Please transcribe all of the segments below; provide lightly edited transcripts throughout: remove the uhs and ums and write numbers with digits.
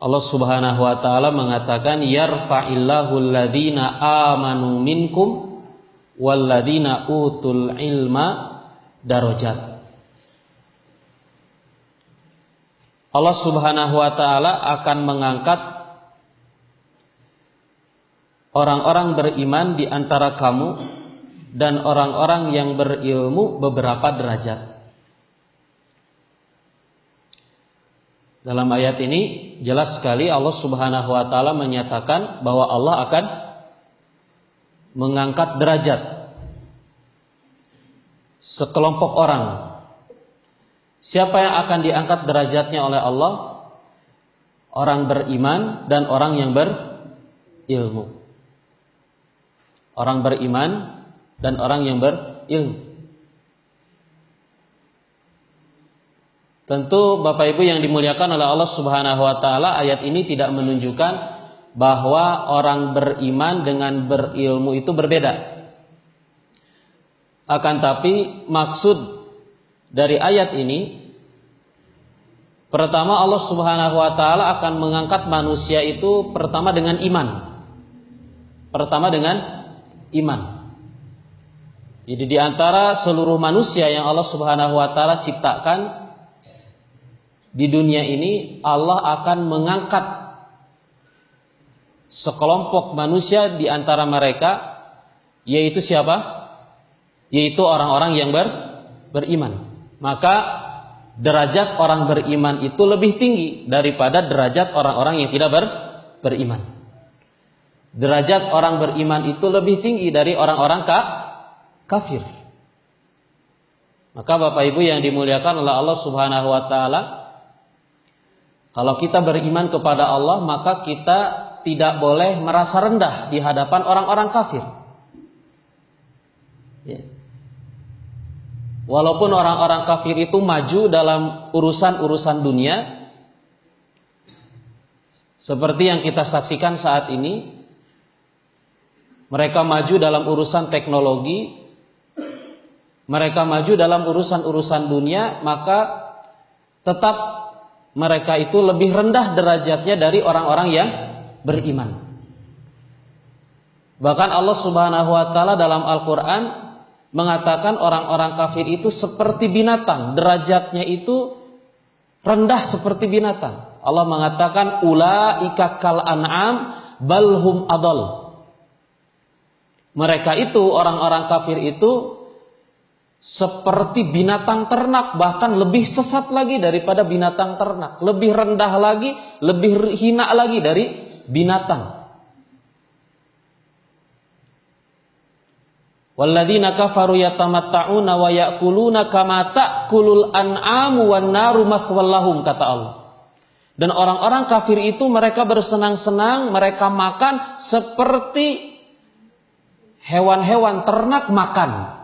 Allah Subhanahu wa taala mengatakan yarfa'illahu alladhina amanu minkum walladhina utul ilma darajat. Allah Subhanahu wa taala akan mengangkat orang-orang beriman di antara kamu dan orang-orang yang berilmu beberapa derajat. Dalam ayat ini jelas sekali Allah Subhanahu wa taala menyatakan bahwa Allah akan mengangkat derajat sekelompok orang. Siapa yang akan diangkat derajatnya oleh Allah? Orang beriman dan orang yang berilmu. Orang beriman dan orang yang berilmu. Tentu Bapak Ibu yang dimuliakan oleh Allah Subhanahu wa taala, ayat ini tidak menunjukkan bahwa orang beriman dengan berilmu itu berbeda. Akan tapi maksud dari ayat ini, pertama Allah Subhanahu wa taala akan mengangkat manusia itu pertama dengan iman. Pertama dengan iman. Jadi di antara seluruh manusia yang Allah Subhanahu wa taala ciptakan di dunia ini, Allah akan mengangkat sekelompok manusia di antara mereka, yaitu siapa? Yaitu orang-orang yang beriman. Maka derajat orang beriman itu lebih tinggi daripada derajat orang-orang yang tidak beriman. Derajat orang beriman itu lebih tinggi dari orang-orang kafir. Maka Bapak Ibu yang dimuliakan oleh Allah Subhanahu wa taala, kalau kita beriman kepada Allah, maka kita tidak boleh merasa rendah di hadapan orang-orang kafir. Ya. Walaupun orang-orang kafir itu maju dalam urusan-urusan dunia, seperti yang kita saksikan saat ini, mereka maju dalam urusan teknologi, mereka maju dalam urusan-urusan dunia, maka tetap mereka itu lebih rendah derajatnya dari orang-orang yang beriman. Bahkan Allah Subhanahu wa taala dalam Al-Qur'an mengatakan orang-orang kafir itu seperti binatang, derajatnya itu rendah seperti binatang. Allah mengatakan ulaika kal an'am balhum adall. Mereka itu, orang-orang kafir itu seperti binatang ternak, bahkan lebih sesat lagi daripada binatang ternak, lebih rendah lagi, lebih hina lagi dari binatang. Walladzina kafaru yatamatta'una wa ya'kuluna kama ta'kulul an'amu wan naru mathwal lahum, kata Allah. Dan orang-orang kafir itu mereka bersenang-senang, mereka makan seperti hewan-hewan ternak makan.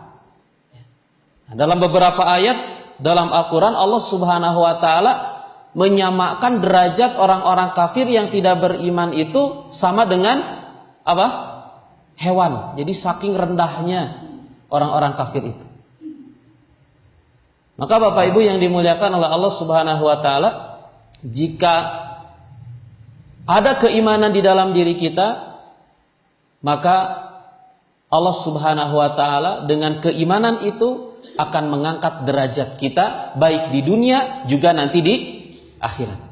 Dalam beberapa ayat dalam Al-Quran, Allah Subhanahu wa ta'ala menyamakan derajat orang-orang kafir yang tidak beriman itu sama dengan apa? Hewan. Jadi saking rendahnya orang-orang kafir itu. Maka Bapak Ibu yang dimuliakan oleh Allah Subhanahu wa ta'ala, jika ada keimanan di dalam diri kita, maka Allah Subhanahu wa ta'ala dengan keimanan itu akan mengangkat derajat kita baik di dunia juga nanti di akhirat.